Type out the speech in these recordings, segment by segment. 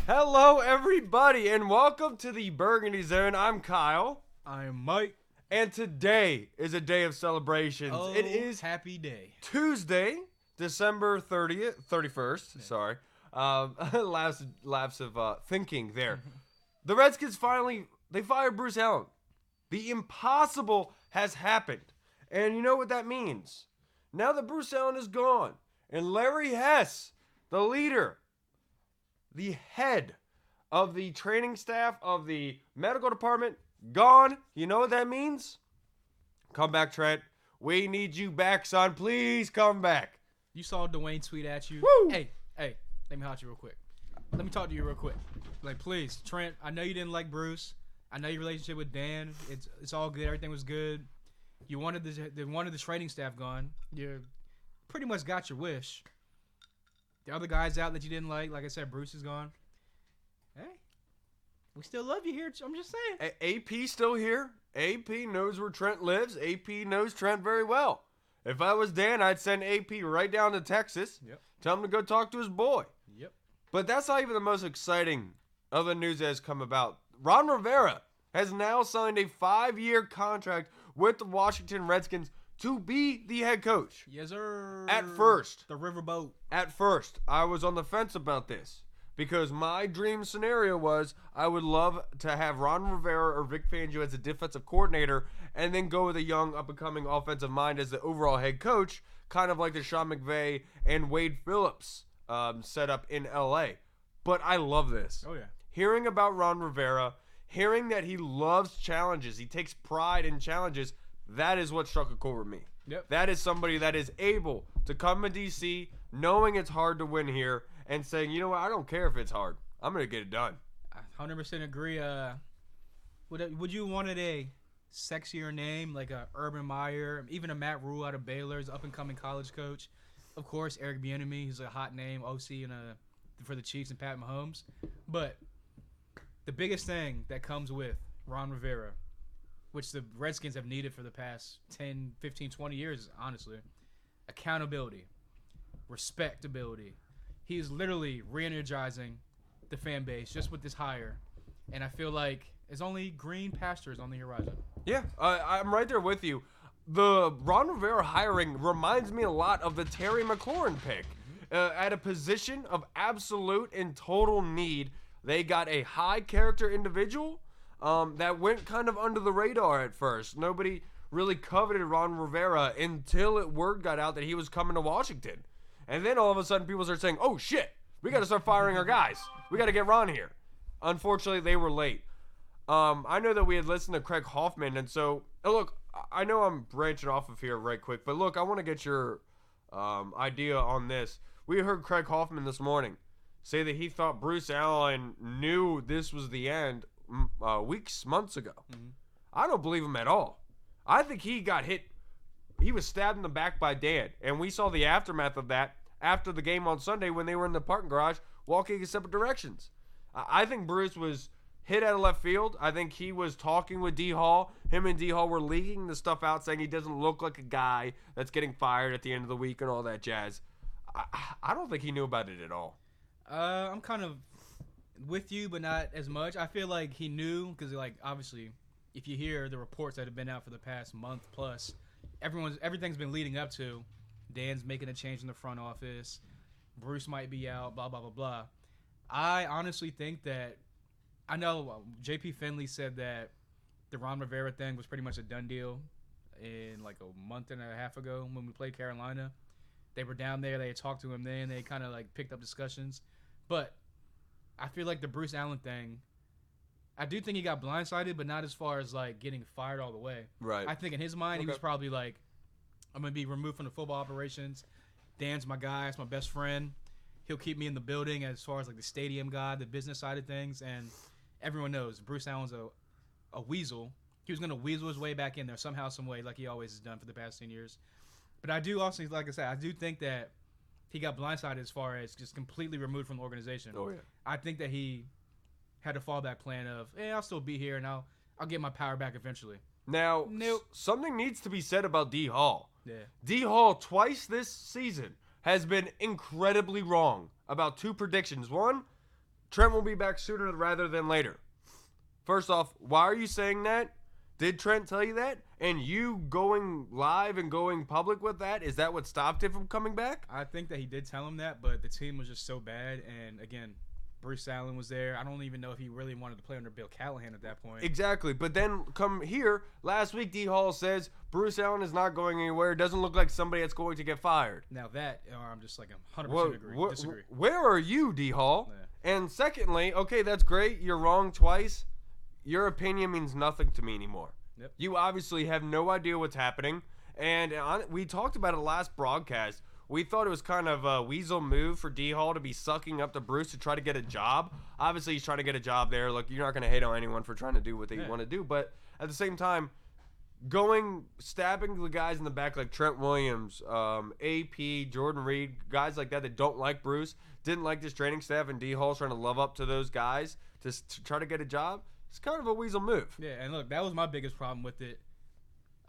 Hello, everybody, and welcome to the Burgundy Zone. I'm Kyle, I'm Mike. and today is a day of celebrations. Oh, it is happy day. Tuesday, December 31st. Yeah. Sorry. Lapse of thinking there. The Redskins they fired Bruce Allen. The impossible has happened. And you know what that means? Now that Bruce Allen is gone, and Larry Hess, the leader, the head of the training staff of the medical department, gone. You know what that means? Come back, Trent. We need you back, son. Please come back. You saw Dwayne tweet at you. Woo! Hey, let me hot you real quick. Let me talk to you real quick. Like, please, Trent, I know you didn't like Bruce. I know your relationship with Dan. It's all good. Everything was good. You wanted the training staff gone. You pretty much got your wish. The other guys out that you didn't like I said, Bruce is gone. Hey, we still love you here. I'm just saying. AP still here. AP knows where Trent lives. AP knows Trent very well. If I was Dan, I'd send AP right down to Texas. Yep. Tell him to go talk to his boy. Yep. But that's not even the most exciting of the news that has come about. Ron Rivera has now signed a 5-year contract with the Washington Redskins to be the head coach. Yes, sir. At first, The riverboat. I was on the fence about this because my dream scenario was I would love to have Ron Rivera or Vic Fangio as a defensive coordinator and then go with a young up-and-coming offensive mind as the overall head coach, kind of like the Sean McVay and Wade Phillips setup in L.A. But I love this. Oh, yeah. Hearing about Ron Rivera, hearing that he loves challenges, he takes pride in challenges, that is what struck a chord with me. Yep. That is somebody that is able to come to D.C., knowing it's hard to win here, and saying, you know what, I don't care if it's hard. I'm going to get it done. I 100% agree. Would you wanted a sexier name like a Urban Meyer, even a Matt Rule out of Baylor's up-and-coming college coach? Of course, Eric Bieniemy, he's a hot name, OC for the Chiefs and Pat Mahomes. But the biggest thing that comes with Ron Rivera, which the Redskins have needed for the past 10, 15, 20 years, honestly. Accountability. Respectability. He is literally re-energizing the fan base just with this hire. And I feel like it's only green pastures on the horizon. Yeah, I'm right there with you. The Ron Rivera hiring reminds me a lot of the Terry McLaurin pick. At a position of absolute and total need, they got a high-character individual that went kind of under the radar at first. Nobody really coveted Ron Rivera until word got out that he was coming to Washington. And then all of a sudden people start saying, oh shit, we got to start firing our guys. We got to get Ron here. Unfortunately, they were late. I know that we had listened to Craig Hoffman, and so, look, I know I'm branching off of here right quick, but look, I want to get your idea on this. We heard Craig Hoffman this morning say that he thought Bruce Allen knew this was the end months ago. Mm-hmm. I don't believe him at all. I think he got hit. He was stabbed in the back by Dan, and we saw the aftermath of that after the game on Sunday when they were in the parking garage walking in separate directions. I think Bruce was hit out of left field. I think he was talking with D. Hall. Him and D. Hall were leaking the stuff out, saying he doesn't look like a guy that's getting fired at the end of the week and all that jazz. I don't think he knew about it at all. I'm kind of with you, but not as much. I feel like he knew because, like, obviously, if you hear the reports that have been out for the past month plus, everything's been leading up to Dan's making a change in the front office. Bruce might be out, blah, blah, blah, blah. I honestly think that I know J.P. Finley said that the Ron Rivera thing was pretty much a done deal in like a month and a half ago when we played Carolina. They were down there. They had talked to him then. They kind of like picked up discussions. But I feel like the Bruce Allen thing, I do think he got blindsided, but not as far as like getting fired all the way. Right. I think in his mind, he was probably like, I'm going to be removed from the football operations. Dan's my guy. It's my best friend. He'll keep me in the building as far as like the stadium guy, the business side of things. And everyone knows Bruce Allen's a weasel. He was going to weasel his way back in there somehow, some way, like he always has done for the past 10 years. But I do also, like I said, I do think that he got blindsided as far as just completely removed from the organization. Oh, yeah. I think that he had a fallback plan of, I'll still be here and I'll get my power back eventually. Now, Nope. Something needs to be said about D. Hall. Yeah. D. Hall twice this season has been incredibly wrong about two predictions. One, Trent will be back sooner rather than later. First off, why are you saying that? Did Trent tell you that? And you going live and going public with that, is that what stopped him from coming back? I think that he did tell him that, but the team was just so bad. And again, Bruce Allen was there. I don't even know if he really wanted to play under Bill Callahan at that point. Exactly. But then come here, last week D. Hall says Bruce Allen is not going anywhere. It doesn't look like somebody that's going to get fired. Now that, I'm just like 100% disagree. Where are you, D. Hall? Yeah. And secondly, okay, that's great. You're wrong twice. Your opinion means nothing to me anymore. Yep. You obviously have no idea what's happening. And we talked about it last broadcast. We thought it was kind of a weasel move for D. Hall to be sucking up to Bruce to try to get a job. Obviously, he's trying to get a job there. Look, you're not going to hate on anyone for trying to do what they want to do. But at the same time, stabbing the guys in the back like Trent Williams, AP, Jordan Reed, guys like that don't like Bruce, didn't like this training staff, and D. Hall's trying to love up to those guys to try to get a job. It's kind of a weasel move. Yeah, and look, that was my biggest problem with it.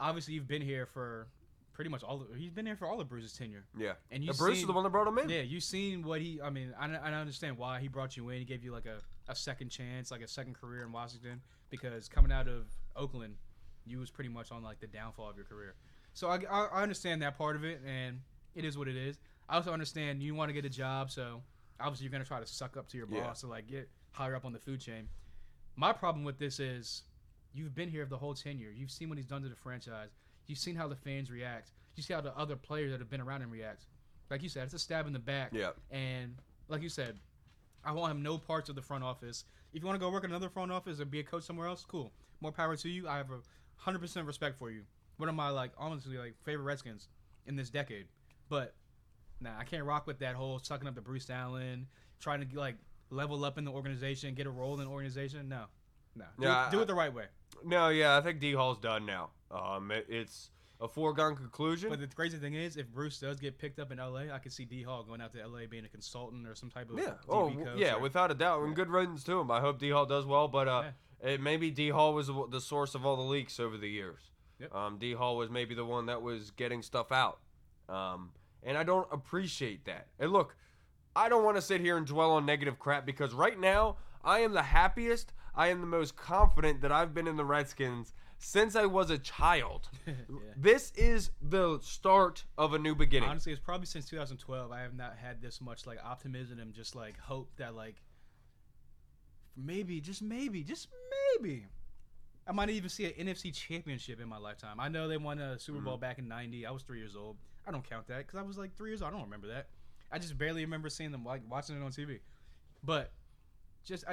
Obviously, you've been here for pretty much he's been here for all of Bruce's tenure. Yeah. And Bruce is the one that brought him in. Yeah, you've seen what I understand why he brought you in. He gave you like a second chance, like a second career in Washington, because coming out of Oakland, you was pretty much on like the downfall of your career. So I understand that part of it, and it is what it is. I also understand you want to get a job, so obviously you're going to try to suck up to your boss to like get higher up on the food chain. My problem with this is you've been here the whole tenure. You've seen what he's done to the franchise. You've seen how the fans react. You see how the other players that have been around him react. Like you said, it's a stab in the back. Yeah. And like you said, I want him no parts of the front office. If you want to go work in another front office or be a coach somewhere else, cool. More power to you. I have 100% respect for you. One of my honestly favorite Redskins in this decade. But I can't rock with that whole sucking up to Bruce Allen, trying to level up in the organization, get a role in the organization. No. Do it the right way. No, I think D. Hall's done now. It's a foregone conclusion. But the crazy thing is, if Bruce does get picked up in L.A., I could see D. Hall going out to L.A. being a consultant or some type of DB coach. Without a doubt. And good riddance to him. I hope D. Hall does well. But maybe D. Hall was the source of all the leaks over the years. Yep. D. Hall was maybe the one that was getting stuff out. And I don't appreciate that. And look, I don't want to sit here and dwell on negative crap because right now I am the happiest, I am the most confident that I've been in the Redskins since I was a child. This is the start of a new beginning. Honestly, it's probably since 2012 I have not had this much optimism and just hope that maybe I might even see an NFC championship in my lifetime. I know they won a Super Bowl back in 90. I was 3 years old. I don't count that because I was 3 years old. I don't remember that. I just barely remember seeing them watching it on TV. But it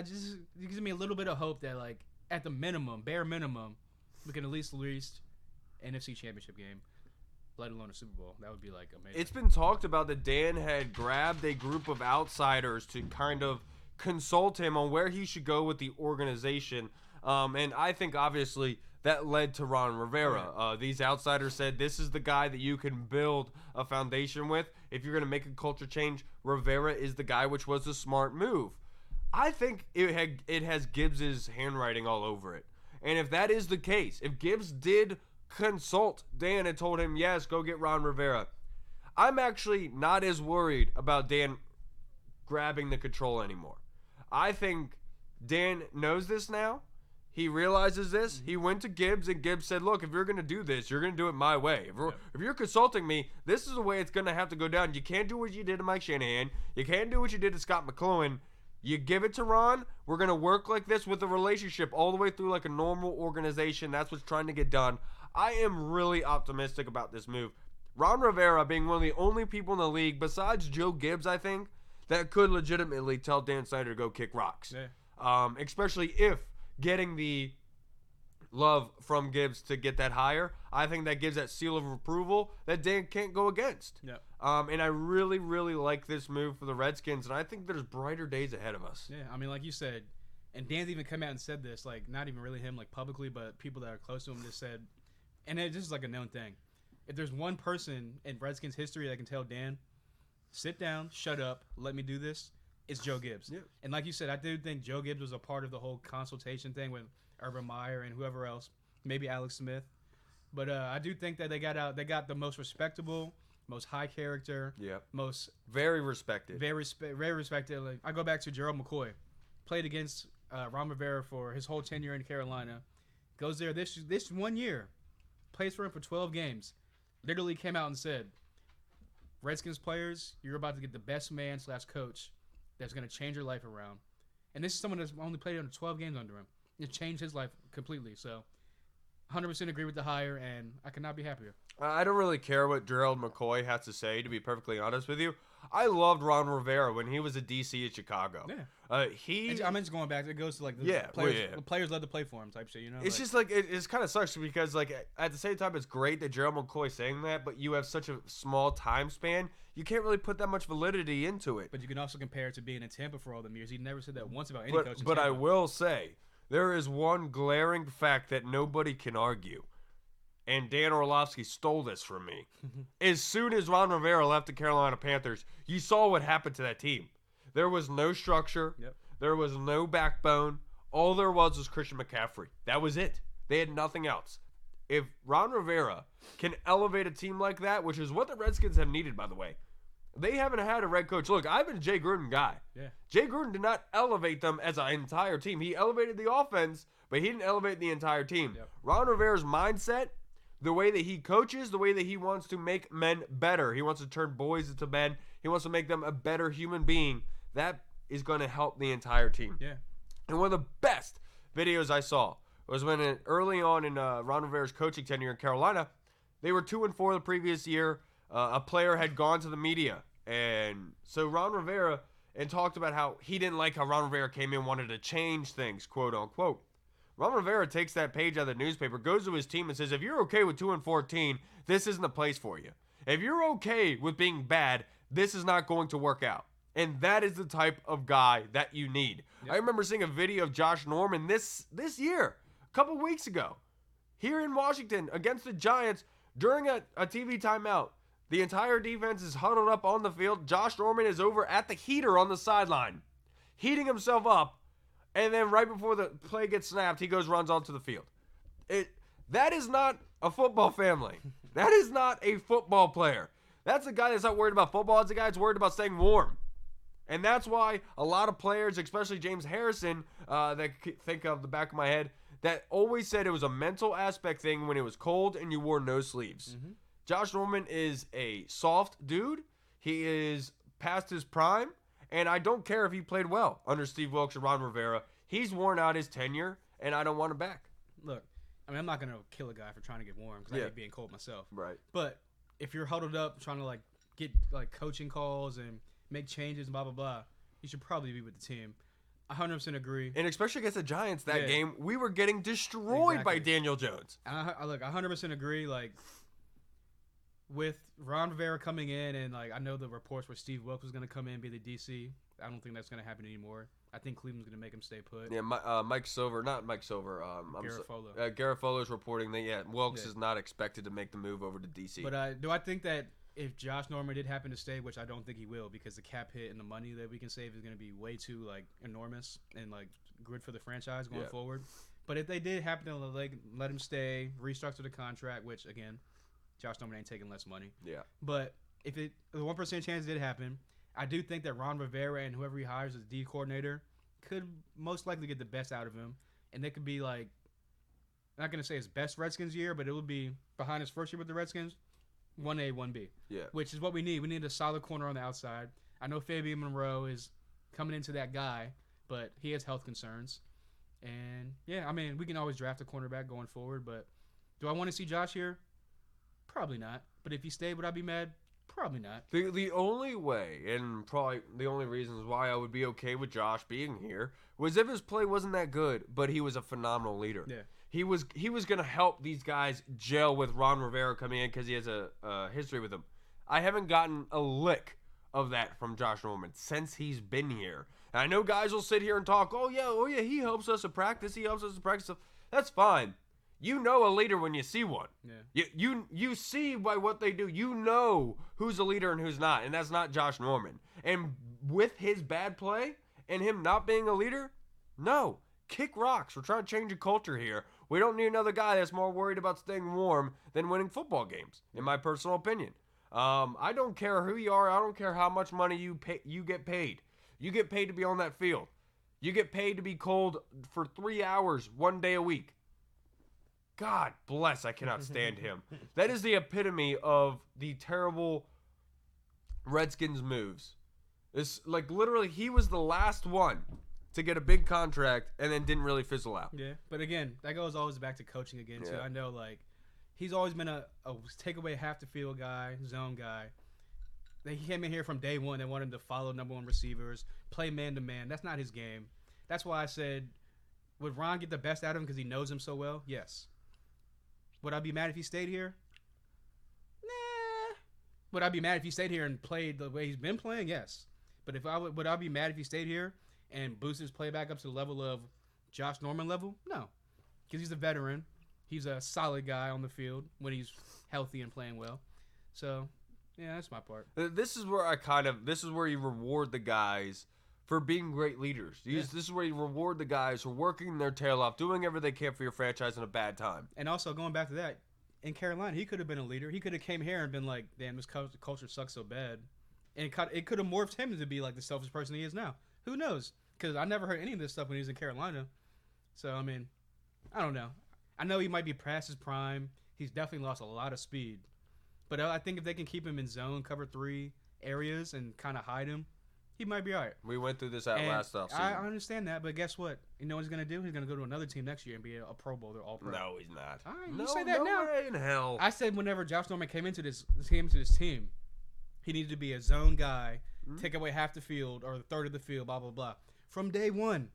gives me a little bit of hope that at the minimum, bare minimum, we can at least NFC championship game, let alone a Super Bowl. That would be amazing. It's been talked about that Dan had grabbed a group of outsiders to kind of consult him on where he should go with the organization. And I think obviously that led to Ron Rivera. These outsiders said this is the guy that you can build a foundation with. If you're going to make a culture change, Rivera is the guy, which was a smart move. I think it has Gibbs's handwriting all over it. And if that is the case, if Gibbs did consult Dan and told him, yes, go get Ron Rivera, I'm actually not as worried about Dan grabbing the control anymore. I think Dan knows this now. He realizes this. He went to Gibbs, and Gibbs said, look, if you're going to do this, you're going to do it my way. If you're consulting me, this is the way it's going to have to go down. You can't do what you did to Mike Shanahan. You can't do what you did to Scott McCloughan. You give it to Ron. We're going to work like this with a relationship all the way through a normal organization. That's what's trying to get done. I am really optimistic about this move. Ron Rivera being one of the only people in the league, besides Joe Gibbs, I think, that could legitimately tell Dan Snyder to go kick rocks. Yeah. Especially if getting the love from Gibbs to get that hire, I think that gives that seal of approval that Dan can't go against. Yeah. And I really, really like this move for the Redskins, and I think there's brighter days ahead of us. Yeah, I mean, like you said, and Dan's even come out and said this, not even really him, publicly, but people that are close to him just said, and this is a known thing. If there's one person in Redskins history that can tell Dan, sit down, shut up, let me do this, it's Joe Gibbs. Yeah. And like you said, I do think Joe Gibbs was a part of the whole consultation thing with Urban Meyer and whoever else, maybe Alex Smith. But I do think that they got the most respectable, most high character, most very respected. Very respected. I go back to Gerald McCoy. played against Ron Rivera for his whole tenure in Carolina. Goes there this 1 year, plays for him for 12 games. Literally came out and said, Redskins players, you're about to get the best man / coach that's going to change your life around. And this is someone that's only played under 12 games under him. It changed his life completely. So 100% agree with the hire, and I could not be happier. I don't really care what Gerald McCoy has to say, to be perfectly honest with you. I loved Ron Rivera when he was a DC at Chicago. Yeah. I mean, just going back, it goes to like the the players love to play for him type shit, you know? It's just like, it kind of sucks because like at the same time, it's great that Gerald McCoy's saying that, but you have such a small time span, you can't really put that much validity into it. But you can also compare it to being in Tampa for all them years. He never said that once about any coach in But Tampa. I will say, there is one glaring fact that nobody can argue. And Dan Orlovsky stole this from me. As soon as Ron Rivera left the Carolina Panthers, you saw what happened to that team. There was no structure. Yep. There was no backbone. All there was Christian McCaffrey. That was it. They had nothing else. If Ron Rivera can elevate a team like that, which is what the Redskins have needed, by the way, they haven't had a red coach. Look, I've been a Jay Gruden guy. Yeah. Jay Gruden did not elevate them as an entire team. He elevated the offense, but he didn't elevate the entire team. Yep. Ron Rivera's mindset, the way that he coaches, the way that he wants to make men better. He wants to turn boys into men. He wants to make them a better human being. That is going to help the entire team. Yeah. And one of the best videos I saw was when early on in Ron Rivera's coaching tenure in Carolina, they were 2-4 the previous year. A player had gone to the media. And so Ron Rivera talked about how he didn't like how Ron Rivera came in, wanted to change things, quote unquote. Ron Rivera takes that page out of the newspaper, goes to his team and says, if you're okay with 2-14, this isn't the place for you. If you're okay with being bad, this is not going to work out. And that is the type of guy that you need. Yep. I remember seeing a video of Josh Norman this year, a couple weeks ago, here in Washington against the Giants during a TV timeout. The entire defense is huddled up on the field. Josh Norman is over at the heater on the sideline, heating himself up. And then right before the play gets snapped, he runs onto the field. That is not a football family. That is not a football player. That's a guy that's not worried about football. It's a guy that's worried about staying warm. And that's why a lot of players, especially James Harrison, that think of the back of my head, that always said it was a mental aspect thing when it was cold and you wore no sleeves. Mm-hmm. Josh Norman is a soft dude. He is past his prime. And I don't care if he played well under Steve Wilkes or Ron Rivera. He's worn out his tenure, and I don't want him back. Look, I mean, I'm not going to kill a guy for trying to get warm because I hate being cold myself. Right. But if you're huddled up trying to, get, coaching calls and make changes and blah, blah, blah, you should probably be with the team. I 100% agree. And especially against the Giants that game, we were getting destroyed by Daniel Jones. I 100% agree, with Ron Rivera coming in, and I know the reports where Steve Wilkes was going to come in and be the DC. I don't think that's going to happen anymore. I think Cleveland's going to make him stay put. Yeah, Mike Silver, not Mike Silver. Garofalo. Garofalo is reporting that Wilkes is not expected to make the move over to DC. But do I think that if Josh Norman did happen to stay, which I don't think he will, because the cap hit and the money that we can save is going to be way too enormous and good for the franchise going forward. But if they did happen to let him stay, restructure the contract, which again, Josh Norman ain't taking less money. Yeah. But if the 1% chance did happen, I do think that Ron Rivera and whoever he hires as D coordinator could most likely get the best out of him. And they could be I'm not going to say his best Redskins year, but it would be behind his first year with the Redskins, 1A, 1B. Yeah. Which is what we need. We need a solid corner on the outside. I know Fabian Monroe is coming into that guy, but he has health concerns. And, yeah, I mean, we can always draft a cornerback going forward, but do I want to see Josh here? Probably not. But if he stayed, would I be mad? Probably not. The only way, and probably the only reasons why I would be okay with Josh being here, was if his play wasn't that good, but he was a phenomenal leader. Yeah. He was going to help these guys gel with Ron Rivera coming in because he has a history with him. I haven't gotten a lick of that from Josh Norman since he's been here. And I know guys will sit here and talk, oh yeah, he helps us at practice. He helps us at practice. That's fine. You know a leader when you see one. Yeah. You see by what they do. You know who's a leader and who's not, and that's not Josh Norman. And with his bad play and him not being a leader, no. Kick rocks. We're trying to change a culture here. We don't need another guy that's more worried about staying warm than winning football games, in my personal opinion. I don't care who you are. I don't care how much money you get paid. You get paid to be on that field. You get paid to be cold for 3 hours, 1 day a week. God bless, I cannot stand him. That is the epitome of the terrible Redskins moves. It's like literally he was the last one to get a big contract and then didn't really fizzle out. Yeah, but again, that goes always back to coaching again too. Yeah. I know like he's always been a take away half the field guy, zone guy. He came in here from day one. They wanted him to follow number one receivers, play man to man. That's not his game. That's why I said, would Ron get the best out of him because he knows him so well? Yes. Would I be mad if he stayed here? Nah. Would I be mad if he stayed here and played the way he's been playing? Yes. But would I be mad if he stayed here and boosted his play back up to the level of Josh Norman level? No. Because he's a veteran. He's a solid guy on the field when he's healthy and playing well. So, yeah, that's my part. This is where this is where you reward the guys for being great leaders. This is where you reward the guys for working their tail off, doing everything they can for your franchise in a bad time. And also, going back to that, in Carolina, he could have been a leader. He could have came here and been like, damn, this culture sucks so bad. And it could have morphed him to be like the selfish person he is now. Who knows? Because I never heard any of this stuff when he was in Carolina. So, I mean, I don't know. I know he might be past his prime. He's definitely lost a lot of speed. But I think if they can keep him in zone, cover 3 areas and kind of hide him, he might be all right. We went through this last offseason. I understand that, but guess what? You know what he's going to do? He's going to go to another team next year and be a Pro Bowler, All-Pro. No, he's not. All right, you say that now. Way in hell. I said whenever Josh Norman came into this team, he needed to be a zone guy, take away half the field or a third of the field, blah, blah, blah. From day one,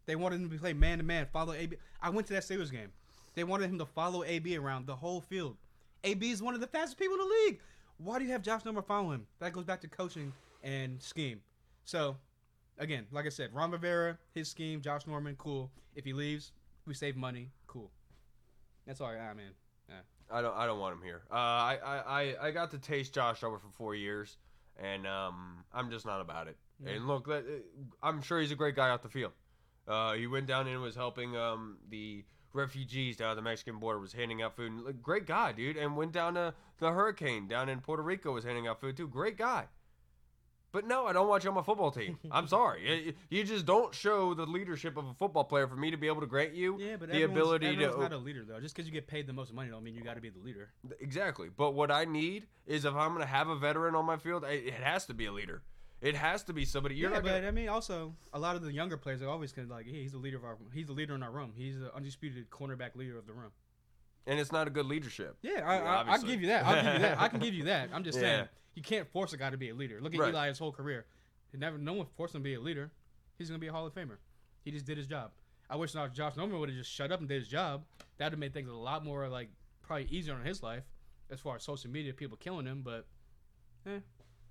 they wanted him to play man-to-man, follow AB. I went to that Steelers game. They wanted him to follow AB around the whole field. AB is one of the fastest people in the league. Why do you have Josh Norman follow him? That goes back to coaching and scheme. So, again, like I said, Ron Rivera, his scheme, Josh Norman, cool. If he leaves, we save money, cool. That's all right, man. I don't want him here. I got to taste Josh over for 4 years, and I'm just not about it. Yeah. And look, I'm sure he's a great guy off the field. He went down and was helping the refugees down at the Mexican border, was handing out food. Great guy, dude. And went down to the hurricane down in Puerto Rico, was handing out food too. Great guy. But no, I don't want you on my football team. I'm sorry. You just don't show the leadership of a football player for me to be able to grant you the ability to. Everyone's not a leader, though. Just because you get paid the most money don't mean you got to be the leader. Exactly. But what I need is if I'm going to have a veteran on my field, it has to be a leader. It has to be somebody. I mean, also a lot of the younger players are always kind of like, hey, he's the leader in our room. He's the undisputed cornerback leader of the room. And it's not a good leadership. Yeah, I'll give you that. I can give you that. I'm just saying, you can't force a guy to be a leader. Look at Eli his whole career. No one forced him to be a leader. He's going to be a Hall of Famer. He just did his job. I wish Josh Norman would have just shut up and did his job. That would have made things a lot more, like, probably easier on his life as far as social media, people killing him, but,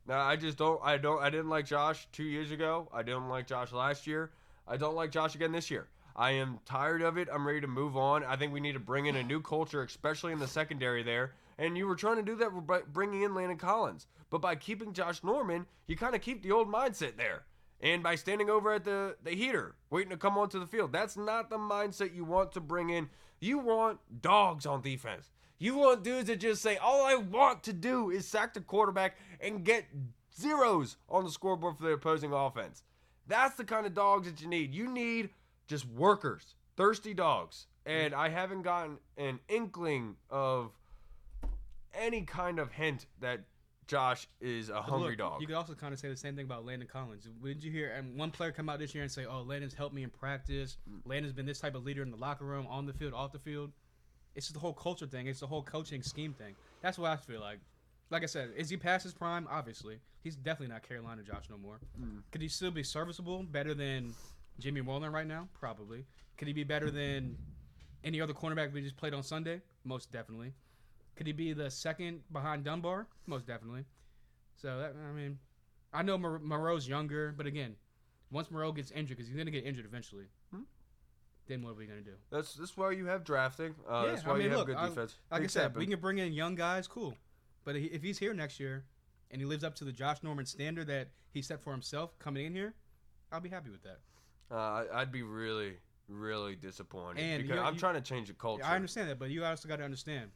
No, I just don't. I didn't like Josh 2 years ago. I didn't like Josh last year. I don't like Josh again this year. I am tired of it. I'm ready to move on. I think we need to bring in a new culture, especially in the secondary there. And you were trying to do that by bringing in Landon Collins. But by keeping Josh Norman, you kind of keep the old mindset there. And by standing over at the heater, waiting to come onto the field, that's not the mindset you want to bring in. You want dogs on defense. You want dudes that just say, all I want to do is sack the quarterback and get zeros on the scoreboard for the opposing offense. That's the kind of dogs that you need. You need just workers, thirsty dogs. And I haven't gotten an inkling of any kind of hint that Josh is a hungry dog. You could also kind of say the same thing about Landon Collins. Did you hear one player come out this year and say, oh, Landon's helped me in practice. Landon's been this type of leader in the locker room, on the field, off the field. It's the whole culture thing. It's the whole coaching scheme thing. That's what I feel like. Like I said, is he past his prime? Obviously. He's definitely not Carolina Josh no more. Could he still be serviceable, better than Jimmy Moreland right now? Probably. Could he be better than any other cornerback we just played on Sunday? Most definitely. Could he be the second behind Dunbar? Most definitely. So, I know Moreau's younger, but again, once Moreau gets injured, because he's going to get injured eventually, then what are we going to do? That's why you have drafting. That's why you have good defense. Like I said, we can bring in young guys, cool. But if he's here next year and he lives up to the Josh Norman standard that he set for himself coming in here, I'll be happy with that. I'd be really, really disappointed. And because I'm trying to change the culture. I understand that, but you also got to understand.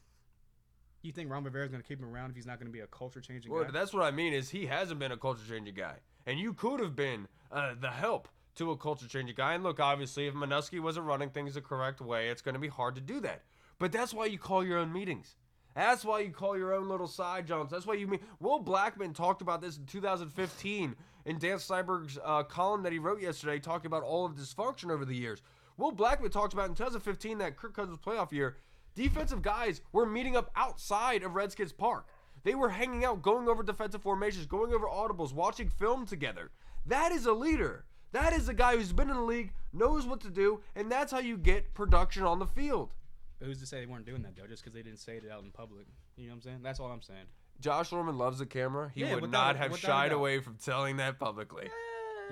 You think Ron Rivera is going to keep him around if he's not going to be a culture-changing guy? That's what I mean is he hasn't been a culture-changing guy. And you could have been the help to a culture-changing guy. And look, obviously, if Minuski wasn't running things the correct way, it's going to be hard to do that. But that's why you call your own meetings. That's why you call your own little side jumps. That's why you mean. Will Blackman talked about this in 2015 in Dan Steinberg's column that he wrote yesterday, talking about all of dysfunction over the years. Will Blackman talked about in 2015, that Kirk Cousins playoff year, defensive guys were meeting up outside of Redskins Park. They were hanging out, going over defensive formations, going over audibles, watching film together. That is a leader. That is a guy who's been in the league, knows what to do, and that's how you get production on the field. But who's to say they weren't doing that, though, just because they didn't say it out in public? You know what I'm saying? That's all I'm saying. Josh Norman loves the camera. He would not have shied away from telling that publicly.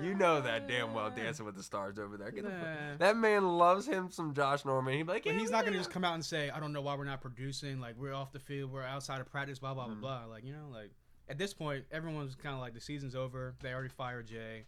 You know that damn well, Dancing with the Stars over there. That man loves him some Josh Norman. He'd be like, but he's not going to just come out and say, I don't know why we're not producing. Like, we're off the field. We're outside of practice, blah, blah, blah, blah. Like, you know, like, at this point, everyone's kind of like, the season's over. They already fired Jay.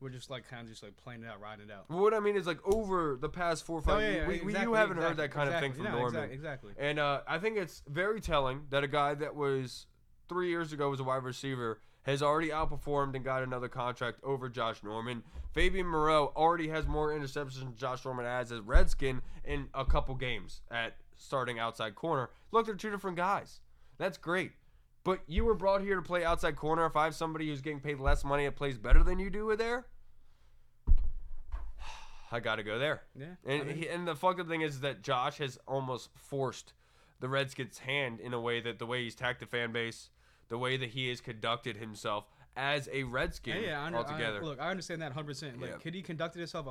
We're just like kind of just like playing it out, riding it out. What I mean is like over the past 4 or 5 years, you haven't heard that kind of thing from Norman. Exactly. And I think it's very telling that a guy that was 3 years ago was a wide receiver has already outperformed and got another contract over Josh Norman. Fabian Moreau already has more interceptions than Josh Norman has as Redskin in a couple games at starting outside corner. Look, they're two different guys. That's great. But you were brought here to play outside corner. If I have somebody who's getting paid less money that plays better than you do there, I got to go there. Yeah. And the fucking thing is that Josh has almost forced the Redskins' hand in a way that the way he's tacked the fan base, the way that he has conducted himself as a Redskin altogether. Look, I understand that 100%. Like, could he conducted himself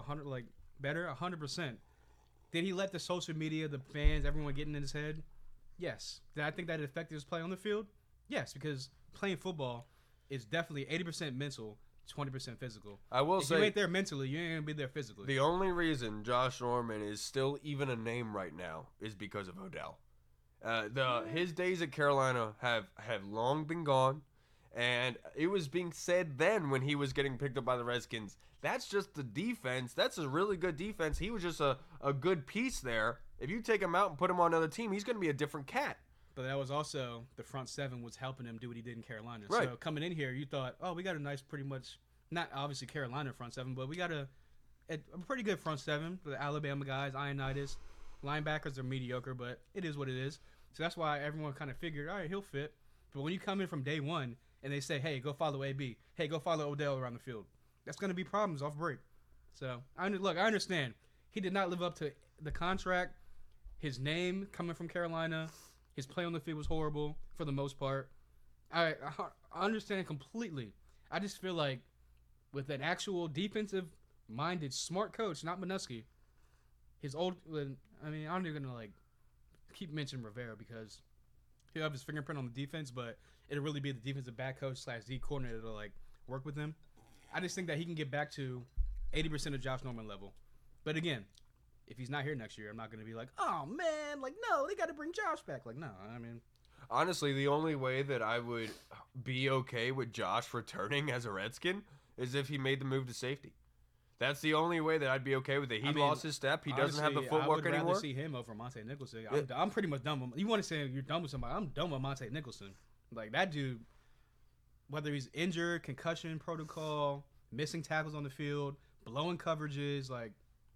better? 100%. Did he let the social media, the fans, everyone getting in his head? Yes. Did I think that it affected his play on the field? Yes, because playing football is definitely 80% mental, 20% physical. I will say, if you ain't there mentally, you ain't gonna be there physically. The only reason Josh Norman is still even a name right now is because of Odell. His days at Carolina have long been gone, and it was being said then when he was getting picked up by the Redskins, that's just the defense. That's a really good defense. He was just a good piece there. If you take him out and put him on another team, he's going to be a different cat. But that was also the front seven was helping him do what he did in Carolina. Right. So coming in here, you thought, oh, we got a nice, pretty much, not obviously Carolina front seven, but we got a pretty good front seven. The Alabama guys, Ioannidis, linebackers are mediocre, but it is what it is. So that's why everyone kind of figured, all right, he'll fit. But when you come in from day one and they say, hey, go follow AB, hey, go follow Odell around the field, that's going to be problems off break. So, I understand. He did not live up to the contract. His name coming from Carolina, his play on the field was horrible for the most part. I understand completely. I just feel like with an actual defensive-minded, smart coach, not Minuski, I'm not even going to, keep mentioning Rivera because he'll have his fingerprint on the defense, but it'll really be the defensive back coach / D coordinator to work with him. I just think that he can get back to 80% of Josh Norman level. But again, if he's not here next year, I'm not going to be like, oh man, no, they got to bring Josh back. No, honestly, the only way that I would be okay with Josh returning as a Redskin is if he made the move to safety. That's the only way that I'd be okay with it. He lost his step. He doesn't have the footwork anymore. I would rather see him over Monte Nicholson. I'm pretty much done with him. You want to say you're done with somebody? I'm done with Monte Nicholson. That dude, whether he's injured, concussion protocol, missing tackles on the field, blowing coverages,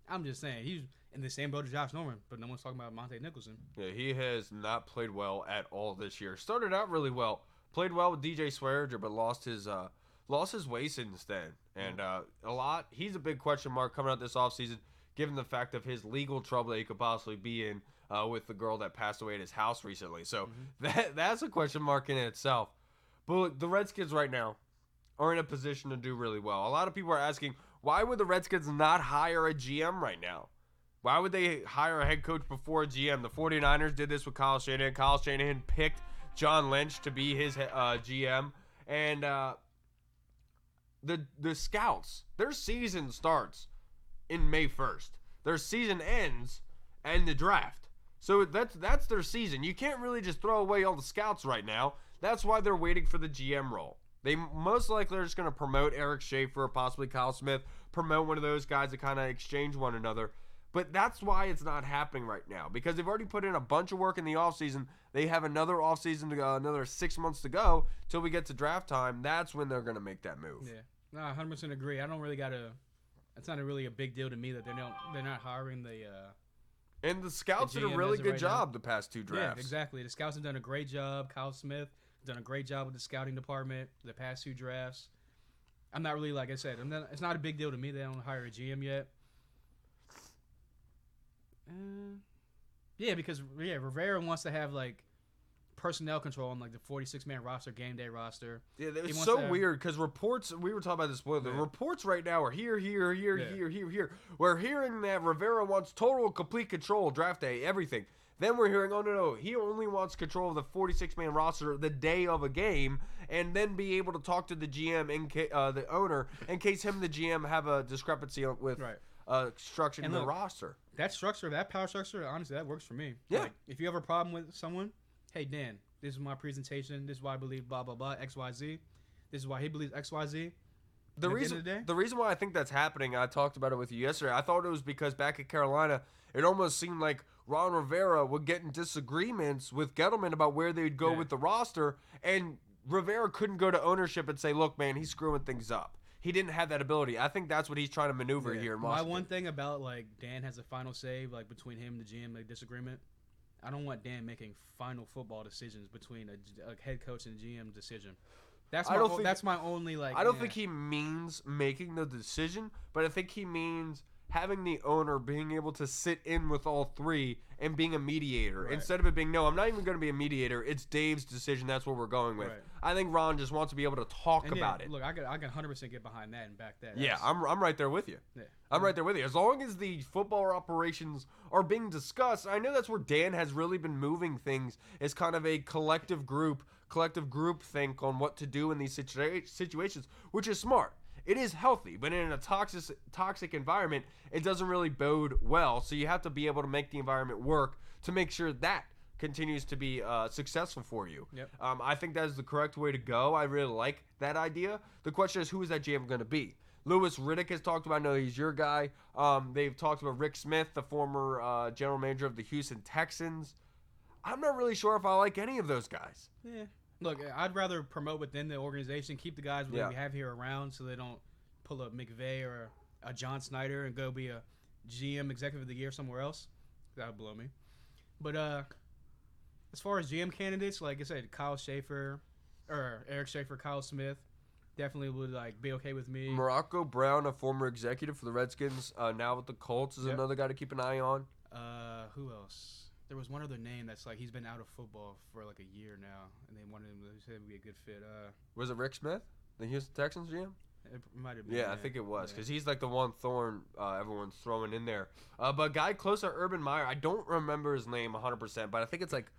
I'm just saying, he's in the same boat as Josh Norman, but no one's talking about Monte Nicholson. Yeah, he has not played well at all this year. Started out really well. Played well with DJ Swearinger, but lost his way since then. And he's a big question mark coming out this offseason, given the fact of his legal trouble that he could possibly be in with the girl that passed away at his house recently. So that's a question mark in itself. But the Redskins right now are in a position to do really well. A lot of people are asking, why would the Redskins not hire a GM right now? Why would they hire a head coach before a GM? The 49ers did this with Kyle Shanahan. Kyle Shanahan picked John Lynch to be his GM. And the Scouts, their season starts in May 1st. Their season ends in the draft. So that's their season. You can't really just throw away all the Scouts right now. That's why they're waiting for the GM role. They most likely are just going to promote Eric Schaefer, possibly Kyle Smith, promote one of those guys to kind of exchange one another. But that's why it's not happening right now, because they've already put in a bunch of work in the offseason. They have another offseason to go, another 6 months to go till we get to draft time. That's when they're going to make that move. Yeah, no, I 100% agree. I don't really got to it's not really a big deal to me that they're not hiring the. And the scouts did a GM really as of good right job now. the past 2 drafts. Yeah, exactly. The scouts have done a great job. Kyle Smith has done a great job with the scouting department the past 2 drafts. I'm not really, like I said, it's not a big deal to me. They don't hire a GM yet. Yeah, because Rivera wants to have like personnel control on like the 46-man roster, game day roster. Yeah, He it's wants so to have- weird because reports, we were talking about this before, the Yeah. reports right now are here. Yeah. We're hearing that Rivera wants total, complete control, draft day, everything. Then we're hearing, oh, no, he only wants control of the 46-man roster the day of a game and then be able to talk to the GM, the owner, in case him and the GM have a discrepancy with structure in And the look, roster. That structure, that power structure, honestly, that works for me. Yeah. Like, if you have a problem with someone, hey, Dan, this is my presentation. This is why I believe blah, blah, blah, X, Y, Z. This is why he believes X, Y, Z. The reason why I think that's happening, I talked about it with you yesterday. I thought it was because back at Carolina, it almost seemed like Ron Rivera would get in disagreements with Gettleman about where they'd go with the roster, and Rivera couldn't go to ownership and say, "Look, man, he's screwing things up." He didn't have that ability. I think that's what he's trying to maneuver here in Washington. My one thing about like Dan has a final say, like between him and the GM, like disagreement. I don't want Dan making final football decisions between a head coach and GM decision. That's my only like. I don't think he means making the decision, but I think he means having the owner being able to sit in with all three and being a mediator instead of it being, no, I'm not even going to be a mediator. It's Dave's decision. That's what we're going with. Right. I think Ron just wants to be able to talk about it. Look, I can 100% get behind that and back that. Yeah, I'm right there with you. Yeah. I'm right there with you. As long as the football operations are being discussed, I know that's where Dan has really been moving things as kind of a collective group think on what to do in these situations, which is smart. It is healthy, but in a toxic environment, it doesn't really bode well. So you have to be able to make the environment work to make sure that continues to be successful for you. Yep. I think that is the correct way to go. I really like that idea. The question is, who is that GM going to be? Louis Riddick has talked about, I know he's your guy. They've talked about Rick Smith, the former general manager of the Houston Texans. I'm not really sure if I like any of those guys. Yeah. Look, I'd rather promote within the organization, keep the guys we have here around so they don't pull up McVay or a John Snyder and go be a GM Executive of the Year somewhere else. That would blow me. But as far as GM candidates, like I said, Eric Schaefer, Kyle Smith, definitely would like be okay with me. Morocco Brown, a former executive for the Redskins, now with the Colts, is another guy to keep an eye on. Who else? There was one other name that's like he's been out of football for like a year now, and they wanted him to say would be a good fit. Was it Rick Smith, the Houston Texans GM? It might have been. Yeah, I think it was because he's like the one thorn everyone's throwing in there. But a guy close to Urban Meyer, I don't remember his name 100%, but I think it's like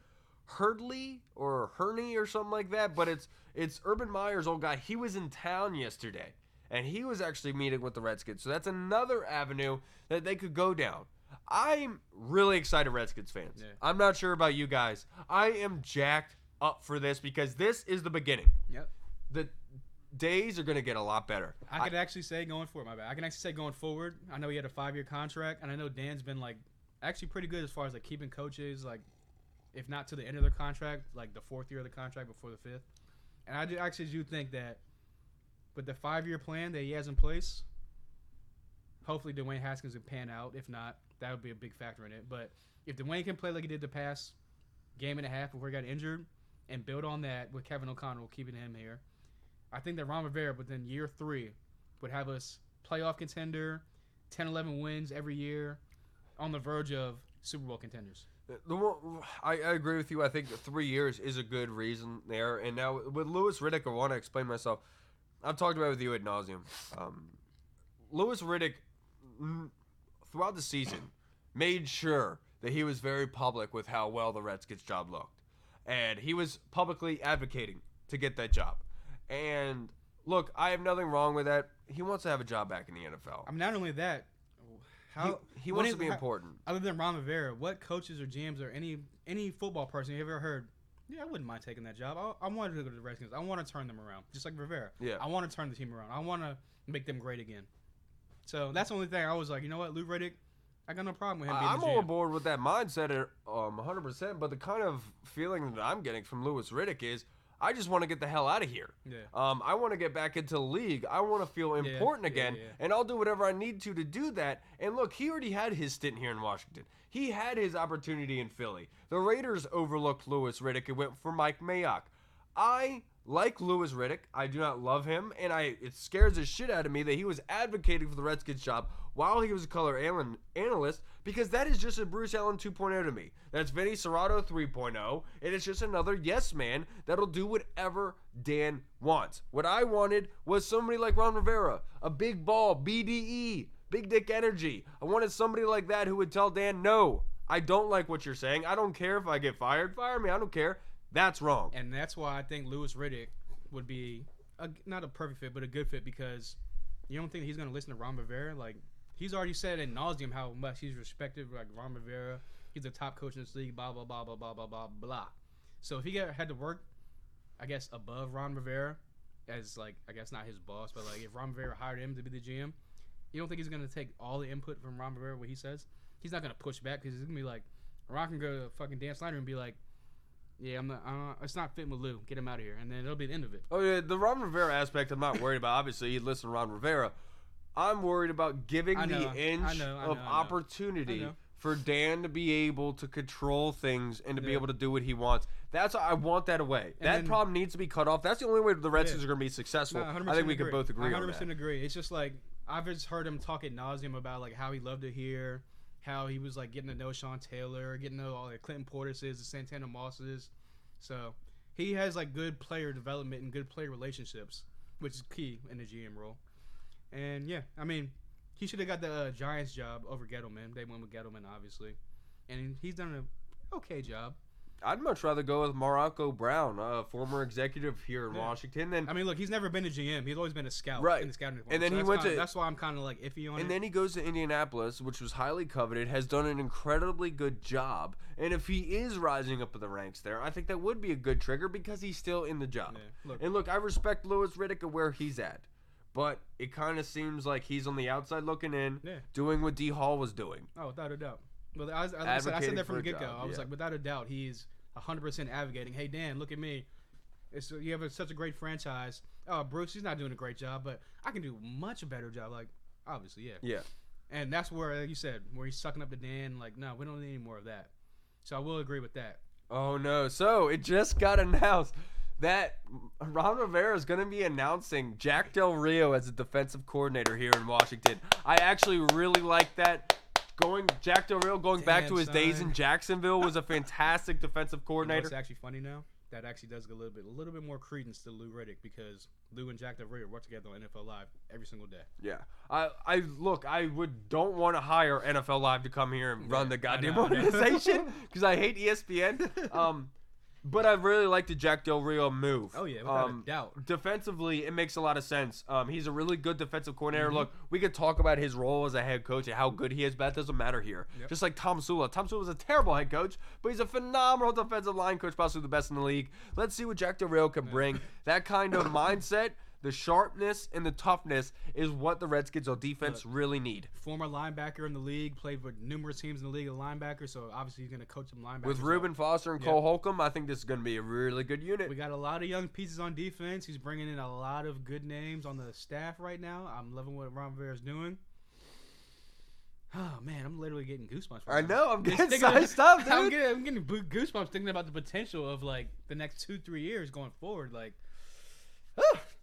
Hurdley or Herney or something like that. But it's Urban Meyer's old guy. He was in town yesterday, and he was actually meeting with the Redskins. So that's another avenue that they could go down. I'm really excited, Redskins fans. Yeah. I'm not sure about you guys. I am jacked up for this because this is the beginning. Yep. The days are going to get a lot better. I can actually say going forward, I know he had a 5-year contract, and I know Dan's been like actually pretty good as far as like keeping coaches, like if not to the end of their contract, like the 4th year of the contract before the 5th. And I actually do think that with the 5-year plan that he has in place, hopefully Dwayne Haskins would pan out. If not, that would be a big factor in it. But if Dwayne can play like he did the past game and a half before he got injured and build on that with Kevin O'Connell keeping him here, I think that Ron Rivera within year 3 would have us playoff contender, 10-11 wins every year, on the verge of Super Bowl contenders. I agree with you. I think 3 years is a good reason there. And now with Louis Riddick, I want to explain myself. I've talked about it with you ad nauseum. Louis Riddick, throughout the season, made sure that he was very public with how well the Redskins job looked. And he was publicly advocating to get that job. And look, I have nothing wrong with that. He wants to have a job back in the NFL. I mean, not only that, he wants to be important. Other than Ron Rivera, what coaches or GMs or any football person you've ever heard, I wouldn't mind taking that job. I wanted to go to the Redskins. I want to turn them around, just like Rivera. Yeah. I want to turn the team around. I want to make them great again. So that's the only thing I was like, you know what, Lou Riddick, I got no problem with him being the GM. I'm all aboard with that mindset 100%, but the kind of feeling that I'm getting from Louis Riddick is I just want to get the hell out of here. Yeah. I want to get back into the league. I want to feel important again, and I'll do whatever I need to do that. And look, he already had his stint here in Washington. He had his opportunity in Philly. The Raiders overlooked Louis Riddick and went for Mike Mayock. I like Louis Riddick. I do not love him, and it scares the shit out of me that he was advocating for the Redskins job while he was a color analyst, because that is just a Bruce Allen 2.0 to me. That's Vinny Serrato 3.0, and it's just another yes man that'll do whatever Dan wants. What I wanted was somebody like Ron Rivera, a big ball, BDE, big dick energy. I wanted somebody like that who would tell Dan, no, I don't like what you're saying. I don't care if I get fired. Fire me. I don't care. That's wrong. And that's why I think Louis Riddick would be not a perfect fit, but a good fit, because you don't think he's going to listen to Ron Rivera? Like, he's already said ad nauseum how much he's respected, like Ron Rivera. He's the top coach in this league, blah, blah, blah, blah, blah, blah, blah, blah. So if he had to work, I guess, above Ron Rivera, as, like, I guess not his boss, but, like, if Ron Rivera hired him to be the GM, you don't think he's going to take all the input from Ron Rivera, what he says? He's not going to push back, because he's going to be like, Ron can go to fucking Dan Snyder and be like, yeah, it's not fitting with Lou. Get him out of here. And then it'll be the end of it. Oh, yeah, the Ron Rivera aspect I'm not worried about. Obviously, he'd listen to Ron Rivera. I'm worried about giving the inch of opportunity for Dan to be able to control things and to be able to do what he wants. I want that away. That problem needs to be cut off. That's the only way the Redskins are going to be successful. No, I think we can both agree on that. 100% agree. It's just like, I've just heard him talk ad nauseum about like how he loved it here, how he was like getting to know Sean Taylor, getting to know all the Clinton Portises, the Santana Mosses. So he has like good player development and good player relationships, which is key in the GM role. And yeah, I mean, he should have got the Giants job over Gettleman. They went with Gettleman, obviously, and he's done an okay job. I'd much rather go with Morocco Brown, a former executive here in Washington. Than I mean, look, he's never been a GM. He's always been a scout in the scouting department. And then that's why I'm kind of like iffy on it. And then he goes to Indianapolis, which was highly coveted, has done an incredibly good job. And if he is rising up in the ranks there, I think that would be a good trigger because he's still in the job. Yeah, look, I respect Louis Riddick and where he's at. But it kind of seems like he's on the outside looking in, doing what D. Hall was doing. Oh, without a doubt. Well, I said that from the get-go. I was like, without a doubt, he's 100% advocating. Hey, Dan, look at me. You have such a great franchise. Oh, Bruce, he's not doing a great job, but I can do a much better job. Like, obviously, yeah. And that's where, like you said, where he's sucking up to Dan. Like, no, we don't need any more of that. So I will agree with that. Oh, no. So it just got announced that Ron Rivera is going to be announcing Jack Del Rio as a defensive coordinator here in Washington. I actually really like that. Jack Del Rio going back to his days in Jacksonville was a fantastic defensive coordinator. It's actually funny now. That actually does get a little bit more credence to Lou Riddick, because Lou and Jack Del Rio work together on NFL Live every single day. Yeah, I don't want to hire NFL Live to come here and run the goddamn organization because I hate ESPN. But I really like the Jack Del Rio move. Oh, yeah, without a doubt. Defensively, it makes a lot of sense. He's a really good defensive coordinator. Mm-hmm. Look, we could talk about his role as a head coach and how good he is, but that doesn't matter here. Yep. Just like Tom Sula. Tom Sula was a terrible head coach, but he's a phenomenal defensive line coach, possibly the best in the league. Let's see what Jack Del Rio can bring. That kind of mindset, the sharpness and the toughness is what the Redskins on defense really need. Former linebacker in the league, played with numerous teams in the league as a linebacker, so obviously he's going to coach some linebackers. With Reuben Foster and Cole Holcomb, I think this is going to be a really good unit. We got a lot of young pieces on defense. He's bringing in a lot of good names on the staff right now. I'm loving what Ron Rivera is doing. Oh, man, I'm literally getting goosebumps right now. I know, I'm getting sized up, dude. I'm getting goosebumps thinking about the potential of, like, the next 2-3 years going forward, like.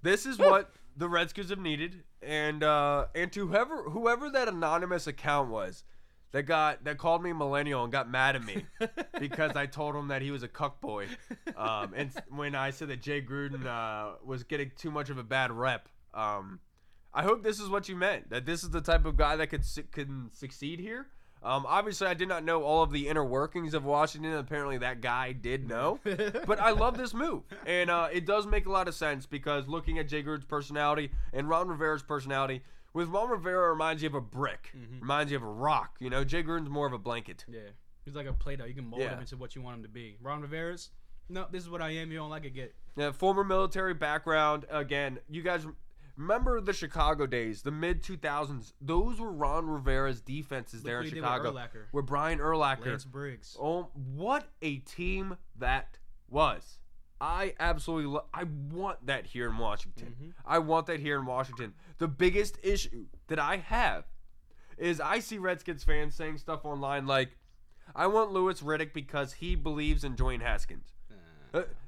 This is what the Redskins have needed, and to whoever that anonymous account was that called me millennial and got mad at me because I told him that he was a cuck boy, and when I said that Jay Gruden was getting too much of a bad rep, I hope this is what you meant, that this is the type of guy that can succeed here. Obviously, I did not know all of the inner workings of Washington. Apparently, that guy did know. But I love this move. And it does make a lot of sense because looking at Jay Gruden's personality and Ron Rivera's personality, with Ron Rivera, it reminds you of a brick. Mm-hmm. Reminds you of a rock. You know, Jay Gruden's more of a blanket. Yeah. He's like a Play-Doh. You can mold him into what you want him to be. Ron Rivera's, no, this is what I am. You don't like it, get it. Yeah, former military background. Again, you guys remember the Chicago days, the mid-2000s. Those were Ron Rivera's defenses there in Chicago. With Brian Urlacher. Lance Briggs. Oh, what a team that was. I absolutely I want that here in Washington. Mm-hmm. I want that here in Washington. The biggest issue that I have is I see Redskins fans saying stuff online like, I want Louis Riddick because he believes in Dwayne Haskins.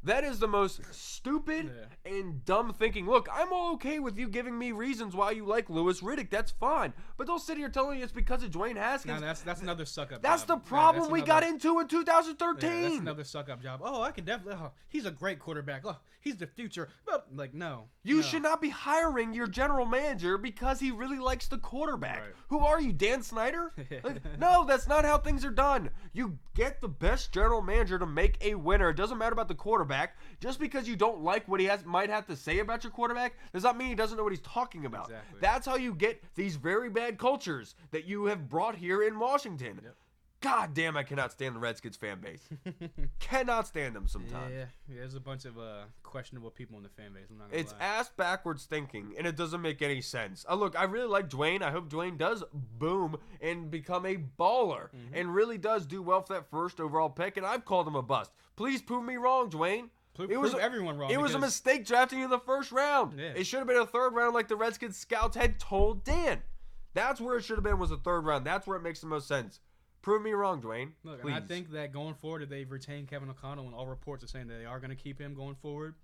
That is the most stupid and dumb thinking. Look, I'm all okay with you giving me reasons why you like Louis Riddick. That's fine. But don't sit here telling me it's because of Dwayne Haskins. No, that's another suck-up That's job. the problem we got into in 2013. Yeah, that's another suck-up job. Oh, I can definitely. Oh, he's a great quarterback. Oh, he's the future. Well, like, no. You should not be hiring your general manager because he really likes the quarterback. Right. Who are you, Dan Snyder? No, that's not how things are done. You get the best general manager to make a winner. It doesn't matter about the quarterback. Just because you don't like what he might have to say about your quarterback does not mean he doesn't know what he's talking about. Exactly. That's how you get these very bad cultures that you have brought here in Washington. Yep. God damn, I cannot stand the Redskins fan base. Cannot stand them sometimes. Yeah, there's a bunch of questionable people in the fan base. I'm not gonna It's lie. ass backwards thinking, and it doesn't make any sense. Look, I really like Dwayne. I hope Dwayne does boom and become a baller and really does do well for that first overall pick, and I've called him a bust. Please prove me wrong, Dwayne. Prove everyone wrong. It was a because- mistake drafting you in the first round. Yeah. It should have been a third round like the Redskins scouts had told Dan. That's where it should have been, was the third round. That's where it makes the most sense. Prove me wrong, Dwayne. Look, Please. and I think that going forward, if they've retained Kevin O'Connell, and all reports are saying that they are going to keep him going forward,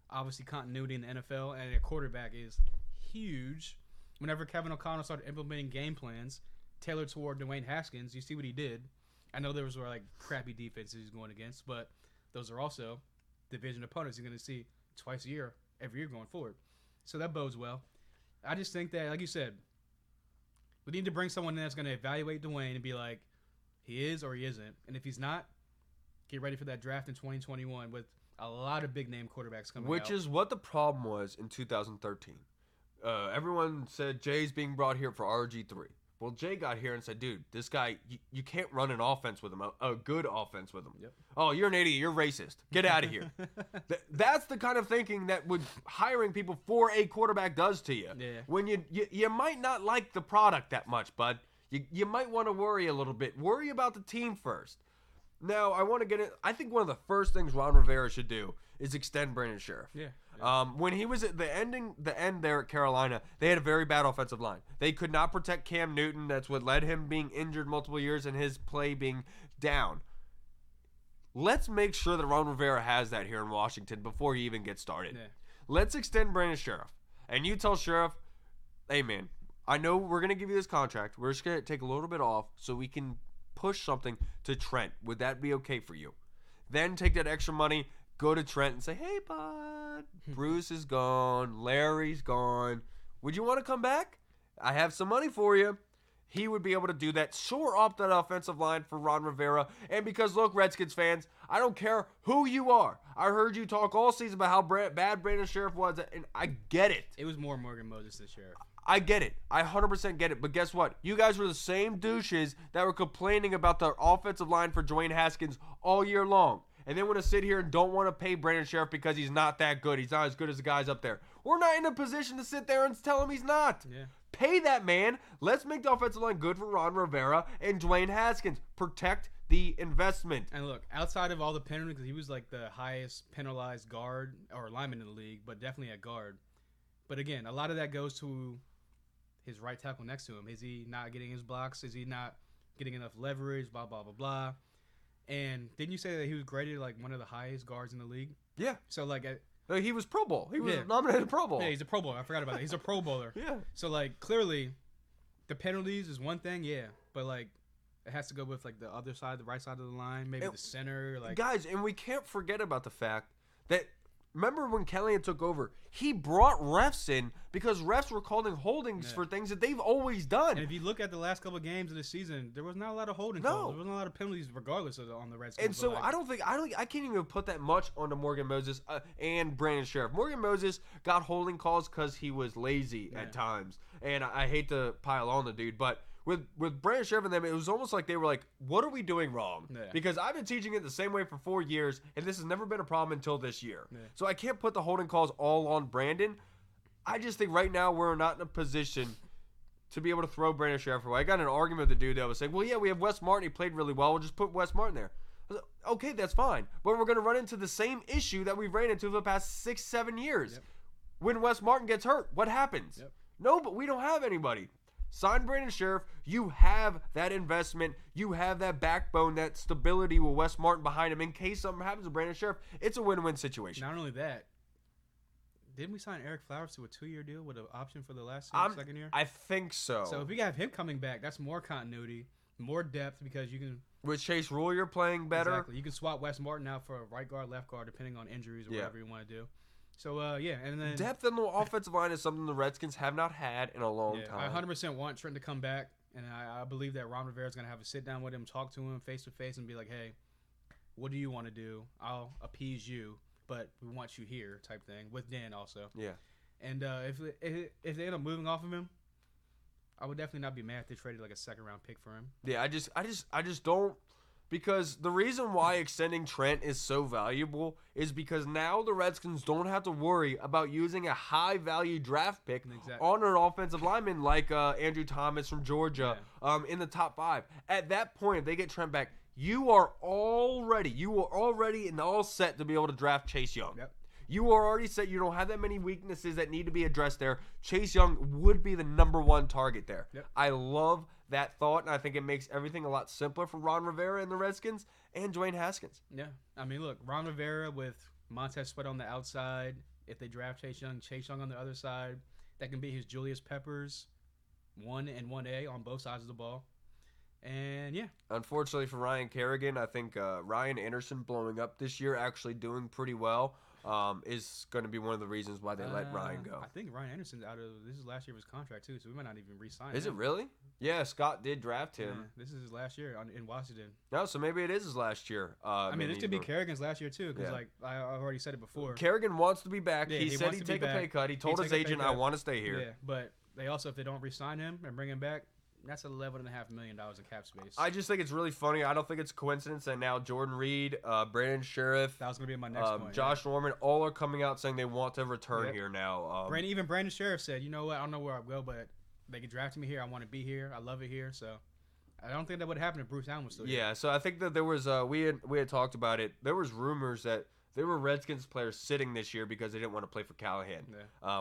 obviously continuity in the NFL and a quarterback is huge. Whenever Kevin O'Connell started implementing game plans tailored toward Dwayne Haskins, you see what he did. I know there was like crappy defenses he's going against, but those are also division opponents you're going to see twice a year, every year going forward. So that bodes well. I just think that, like you said, we need to bring someone in that's going to evaluate Dwayne and be like, he is or he isn't. And if he's not, get ready for that draft in 2021 with a lot of big-name quarterbacks coming out. Which is what the problem was in 2013. Everyone said Jay's being brought here for RG3. Well, Jay got here and said, dude, this guy, you can't run an offense with him, a good offense with him. Yep. Oh, you're an idiot. You're racist. Get out of here. That's the kind of thinking that hiring people for a quarterback does to you. Yeah. When you might not like the product that much, bud. You might want to worry a little bit. Worry about the team first. Now, I want to get it. I think one of the first things Ron Rivera should do is extend Brandon Sheriff. Yeah. When he was at the end there at Carolina, they had a very bad offensive line. They could not protect Cam Newton. That's what led him being injured multiple years and his play being down. Let's make sure that Ron Rivera has that here in Washington before he even gets started. Yeah. Let's extend Brandon Sheriff. And you tell Sheriff, hey, man, I know we're going to give you this contract. We're just going to take a little bit off so we can push something to Trent. Would that be okay for you? Then take that extra money, go to Trent and say, hey, bud, Bruce is gone. Larry's gone. Would you want to come back? I have some money for you. He would be able to do that, shore up that offensive line for Ron Rivera. And because, look, Redskins fans, I don't care who you are. I heard you talk all season about how bad Brandon Sheriff was, and I get it. It was more Morgan Moses this year. I get it. I 100% get it. But guess what? You guys were the same douches that were complaining about the offensive line for Dwayne Haskins all year long. And then want to sit here and don't want to pay Brandon Sheriff because he's not that good. He's not as good as the guys up there. We're not in a position to sit there and tell him he's not. Yeah. Pay that man. Let's make the offensive line good for Ron Rivera and Dwayne Haskins. Protect the investment. And look, outside of all the penalties, because he was like the highest penalized guard or lineman in the league, but definitely at guard. But again, a lot of that goes to his right tackle next to him. Is he not getting his blocks? Is he not getting enough leverage? Blah, blah, blah, blah. And didn't you say that he was graded like one of the highest guards in the league? Yeah. So like, He was Pro Bowl. He was Yeah. nominated Pro Bowl. yeah, he's a Pro Bowler. I forgot about that. He's a Pro Bowler. Yeah. So like, clearly, the penalties is one thing, yeah, but like, it has to go with like the other side, the right side of the line, maybe the center. Like, Guys, and we can't forget about the fact that, remember when Callahan took over, he brought refs in because refs were calling holdings for things that they've always done. and if you look at the last couple of games of the season, there was not a lot of holding No. calls. There wasn't a lot of penalties, regardless of on the Redskins. And so but, like, I can't even put that much onto Morgan Moses and Brandon Sheriff. Morgan Moses got holding calls because he was lazy at times, and I hate to pile on the dude, but with Brandon Sheriff and them, it was almost like they were like, "What are we doing wrong?" Yeah. Because I've been teaching it the same way for 4 years, and this has never been a problem until this year. Yeah. So I can't put the holding calls all on Brandon. I just think right now we're not in a position to be able to throw Brandon Sheriff away. I got in an argument with the dude that was saying, well, yeah, we have Wes Martin. He played really well. We'll just put Wes Martin there. Okay, that's fine. But we're going to run into the same issue that we've ran into for the past 6-7 years. Yep. When Wes Martin gets hurt, what happens? Yep. No, but we don't have anybody. Sign Brandon Sheriff. You have that investment. You have that backbone, that stability with Wes Martin behind him. In case something happens to Brandon Sheriff, it's a win-win situation. Not only that, didn't we sign Eric Flowers to a 2-year deal with an option for the last second year? I think so. So if we have him coming back, that's more continuity, more depth, because you can. With Chase Rule, you're playing better. Exactly. You can swap Wes Martin out for a right guard, left guard, depending on injuries or whatever you want to do. So, and then depth in the offensive line is something the Redskins have not had in a long time. I 100% want Trent to come back, and I believe that Ron Rivera is going to have a sit down with him, talk to him face to face, and be like, hey, what do you want to do? I'll appease you, but we want you here, type thing, with Dan also. Yeah. And if they end up moving off of him, I would definitely not be mad if they traded like a second-round pick for him. Yeah, I just don't. Because the reason why extending Trent is so valuable is because now the Redskins don't have to worry about using a high-value draft pick on an offensive lineman like Andrew Thomas from Georgia in the top 5. At that point, if they get Trent back, you are already and all set to be able to draft Chase Young. Yep. You are already set. You don't have that many weaknesses that need to be addressed there. Chase Young would be the number 1 target there. Yep. I love that thought, and I think it makes everything a lot simpler for Ron Rivera and the Redskins and Dwayne Haskins. Yeah. I mean, look, Ron Rivera with Montez Sweat on the outside. If they draft Chase Young on the other side, that can be his Julius Peppers 1 and 1A on both sides of the ball. And, yeah. Unfortunately for Ryan Kerrigan, I think Ryan Anderson blowing up this year, actually doing pretty well, is going to be one of the reasons why they let Ryan go. I think Ryan Anderson's this is last year of his contract, too, so we might not even re-sign him. Is it really? Yeah, Scott did draft him. Yeah, this is his last year in Washington. No, so maybe it is his last year. I mean, this could be Kerrigan's last year, too, because I've already said it before. Kerrigan wants to be back. Yeah, he said he'd take a pay cut. He told his agent, I want to stay here. Yeah, but they also, if they don't re-sign him and bring him back, that's $11.5 million in cap space. I just think it's really funny. I don't think it's a coincidence that now Jordan Reed, Brandon Sheriff, that was going to be my next point. Josh Norman, all are coming out saying they want to return here now. Even Brandon Sheriff said, you know what, I don't know where I'll go, but they can draft me here. I want to be here. I love it here. So I don't think that would happen if Bruce Allen was still here. Yeah, so I think that there was we had talked about it. There was rumors that there were Redskins players sitting this year because they didn't want to play for Callahan,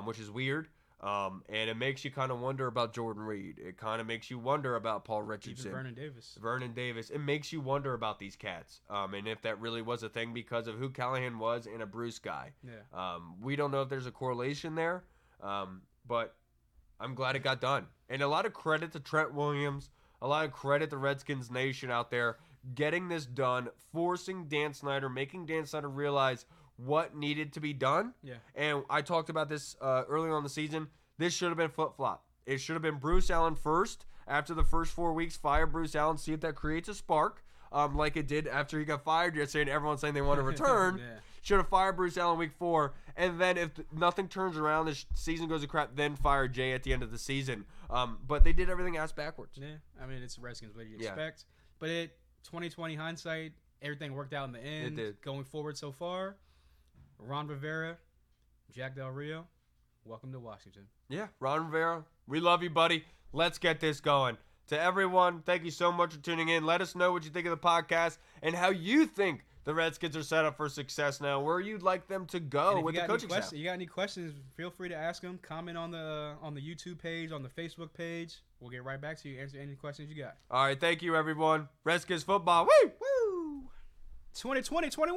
which is weird. And it makes you kind of wonder about Jordan Reed. It kind of makes you wonder about Paul Richardson. Even Vernon Davis. It makes you wonder about these cats. And if that really was a thing because of who Callahan was and a Bruce guy. Yeah. We don't know if there's a correlation there. But I'm glad it got done. And a lot of credit to Trent Williams. A lot of credit to Redskins Nation out there getting this done, forcing Dan Snyder, making Dan Snyder realize what needed to be done. Yeah. And I talked about this earlier on in the season. This should have been flip-flop. It should have been Bruce Allen first. After the first 4 weeks, fire Bruce Allen, see if that creates a spark, like it did after he got fired yesterday and everyone's saying they want to return. Yeah. Should have fired Bruce Allen week 4. And then if nothing turns around, the season goes to crap, then fire Jay at the end of the season. But they did everything ass backwards. Yeah. I mean, it's Redskins. What do you expect? But 2020 hindsight, everything worked out in the end. It did. Going forward so far, Ron Rivera, Jack Del Rio, welcome to Washington. Yeah, Ron Rivera, we love you, buddy. Let's get this going. To everyone, thank you so much for tuning in. Let us know what you think of the podcast and how you think the Redskins are set up for success now, where you'd like them to go with the coaching staff. You got any questions, feel free to ask them. Comment on the YouTube page, on the Facebook page. We'll get right back to you, answer any questions you got. All right, thank you, everyone. Redskins football. Woo! 2020-21.